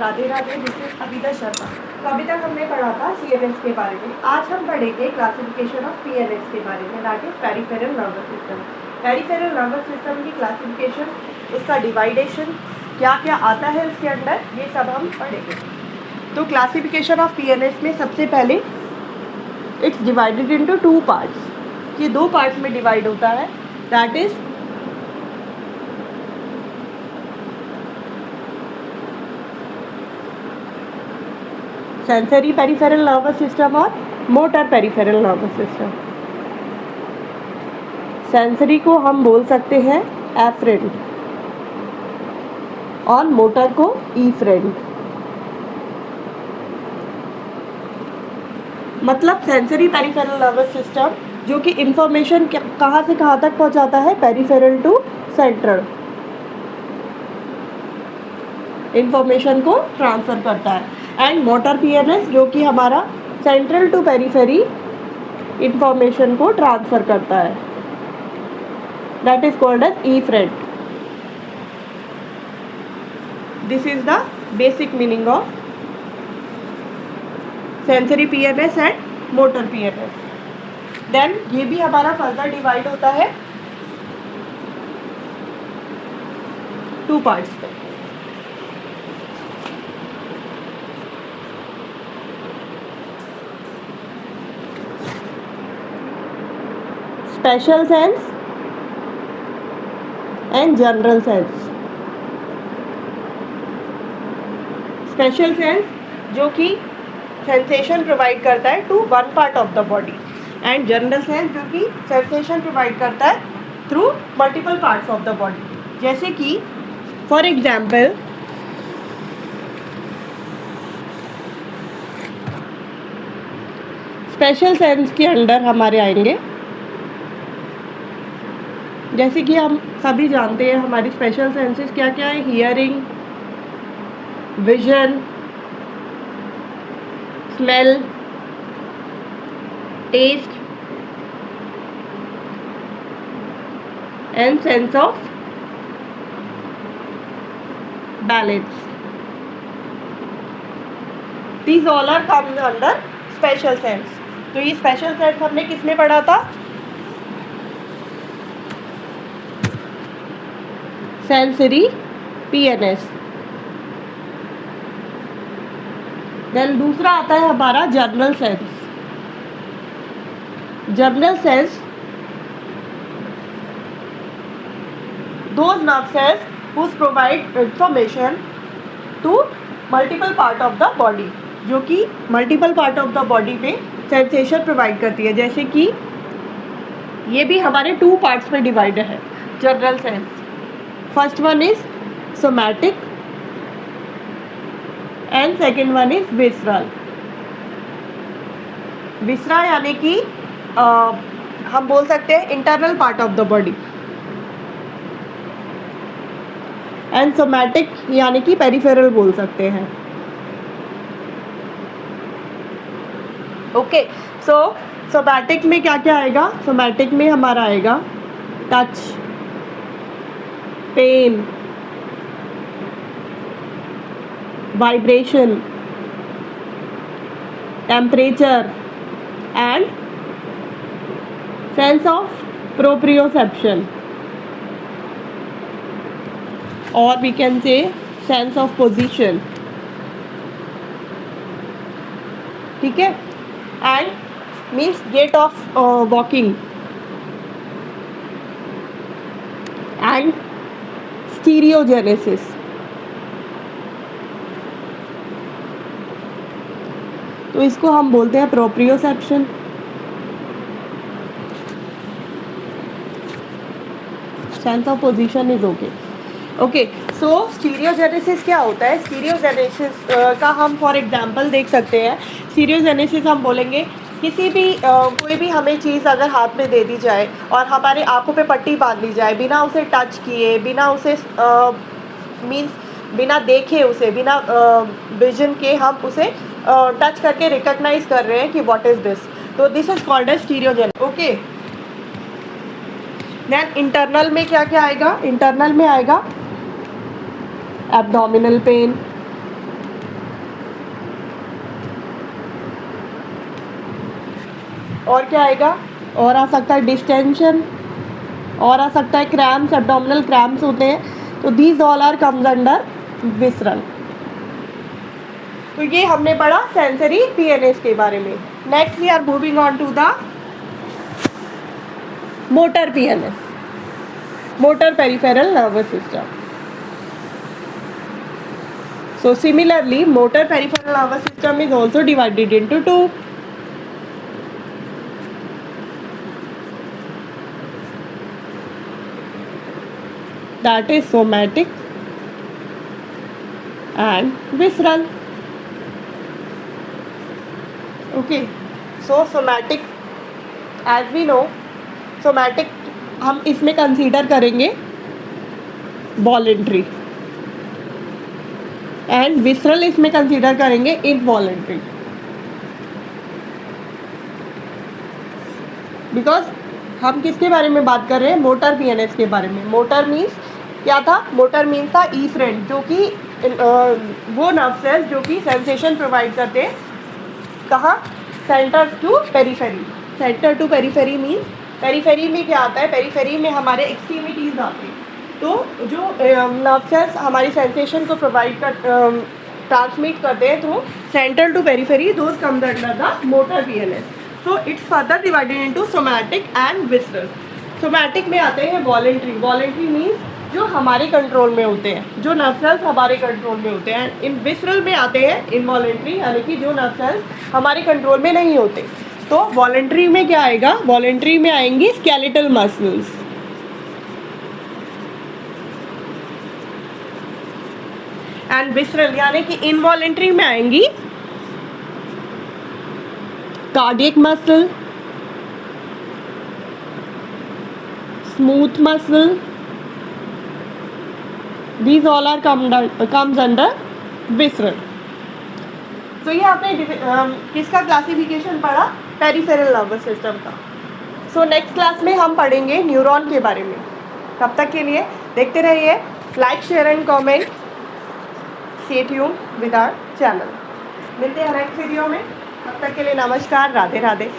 Radhe Radhe, this is Abhida Sharma. तो अभी तक हमने पढ़ा था CNS के बारे में। आज हम पढ़ेंगे क्लासिफिकेशन ऑफ PNS के बारे में, that is peripheral nervous system. Peripheral nervous system की क्लासिफिकेशन, उसका डिवाइडेशन, क्या क्या आता है उसके अंदर, ये सब हम पढ़ेंगे। तो क्लासिफिकेशन ऑफ PNS में सबसे पहले इट्स डिवाइडेड इनटू 2 पार्ट्स। ये 2 पार्ट्स में डिवाइड होता है, that is sensory peripheral nervous system और motor peripheral nervous system. Sensory को हम बोल सकते हैं एफरेंट और मोटर को इफरेंट। मतलब सेंसरी पेरिफेरल नर्वस सिस्टम जो कि इंफॉर्मेशन कहाँ से कहाँ तक पहुँचाता है, पेरिफेरल टू सेंट्रल, इंफॉर्मेशन को ट्रांसफर करता है। एंड मोटर PNS जो कि हमारा सेंट्रल टू पेरिफेरी इंफॉर्मेशन को ट्रांसफर करता है, that is called as efferent. This is the basic meaning of sensory PNS and motor PNS। Then ये भी हमारा फर्दर डिवाइड होता है 2 पार्ट्स पे। Special sense and general sense. Special sense जो कि सेंसेशन प्रोवाइड करता है to one part of the body, and general sense जो कि सेंसेशन प्रोवाइड करता है through multiple parts of the body. जैसे कि फॉर एग्जाम्पल स्पेशल सेंस के अंडर हमारे आएंगे, जैसे कि हम सभी जानते हैं हमारी स्पेशल सेंसेस क्या क्या है, hearing, vision, smell, taste and sense of balance. These all are come under special sense. तो ये स्पेशल सेंस हमने किसमें पढ़ा था, सेंसरी PNS। देन दूसरा आता है हमारा journal sense. Journal sense those nerve cells whose provide information to multiple part of the body, जो कि multiple part of the body में सेंसेशन प्रोवाइड करती है। जैसे कि ये भी हमारे 2 पार्ट्स में डिवाइडेड है general sense. First one is somatic and second one is visceral. Viscera यानी कि हम बोल सकते हैं internal part of the body, and somatic यानी कि पेरिफेरल बोल सकते हैं। ओके, सो सोमैटिक में क्या क्या आएगा, सोमैटिक में हमारा आएगा touch, pain, vibration, temperature and sense of proprioception, or we can say sense of position। ठीक है, and means gait of walking and stereogenesis। तो इसको हम बोलते हैं proprioception. Sense of position is okay. So stereognosis क्या होता है, स्टीरियोजेनेसिस का हम फॉर एग्जांपल देख सकते हैं। स्टीरियोजेनेसिस हम बोलेंगे किसी भी कोई भी हमें चीज़ अगर हाथ में दे दी जाए और हमारे आंखों पे पट्टी बांध दी जाए, बिना उसे टच किए, बिना उसे मीन्स बिना देखे उसे, बिना विजन के हम उसे टच करके रिकॉग्नाइज कर रहे हैं कि व्हाट इज़ दिस, तो this is called as stereognosis. Okay, then internal में क्या क्या आएगा, इंटरनल में आएगा एब्डोमिनल पेन, और क्या आएगा, और आ सकता है डिस्टेंशन, और आ सकता है क्रैम्स, एब्डोमिनल क्रैम्स होते हैं, तो these all are comes under visceral. तो ये हमने पढ़ा सेंसरी पीएनएस के बारे में। Next we are moving on to the motor PNS, motor peripheral nervous system. So similarly, motor peripheral nervous system is also divided into two. That is somatic and visceral. Okay, so somatic, as we know, somatic हम इसमें consider करेंगे voluntary, and visceral इसमें consider करेंगे involuntary, because हम किसके बारे में बात कर रहे हैं, मोटर पीएनएस के बारे में। मोटर मीन्स क्या था, मोटर मीन्स था इफरेंट, जो कि वो नर्व सेल्स जो कि सेंसेशन प्रोवाइड करते हैं कहाँ, centre to periphery. Centre to periphery means periphery में क्या आता है, पेरिफेरी में हमारे एक्सट्रीमिटीज़ आते हैं, तो जो नर्व सेल्स हमारी सेंसेशन को प्रोवाइड कर ट्रांसमिट करते हैं through central to periphery, those comes under the motor PNS. So it's further divided into somatic and visceral. Somatic में आते हैं वॉलेंट्री, वॉलेंट्री मीन्स जो हमारे कंट्रोल में होते हैं, जो नर्व सेल्स हमारे कंट्रोल में होते हैं। इन विसरल में आते हैं इनवॉलेंट्री, यानी कि जो नर्व सेल्स हमारे कंट्रोल में नहीं होते। तो वॉलेंट्री में क्या आएगा, वॉलेंट्री में आएंगी स्केलेटल मसल्स, एंड विसरल यानी कि इनवॉलेंट्री में आएंगी cardiac muscle, smooth muscle, these all are comes under visceral। तो ये आपने किसका क्लासिफिकेशन पढ़ा, पेरिफेरल नर्वस सिस्टम का। सो नेक्स्ट क्लास में हम पढ़ेंगे न्यूरॉन के बारे में। तब तक के लिए देखते रहिए, like share and comment, stay tuned with our channel. मिलते हैं नेक्स्ट वीडियो में, तब तक के लिए नमस्कार, राधे राधे।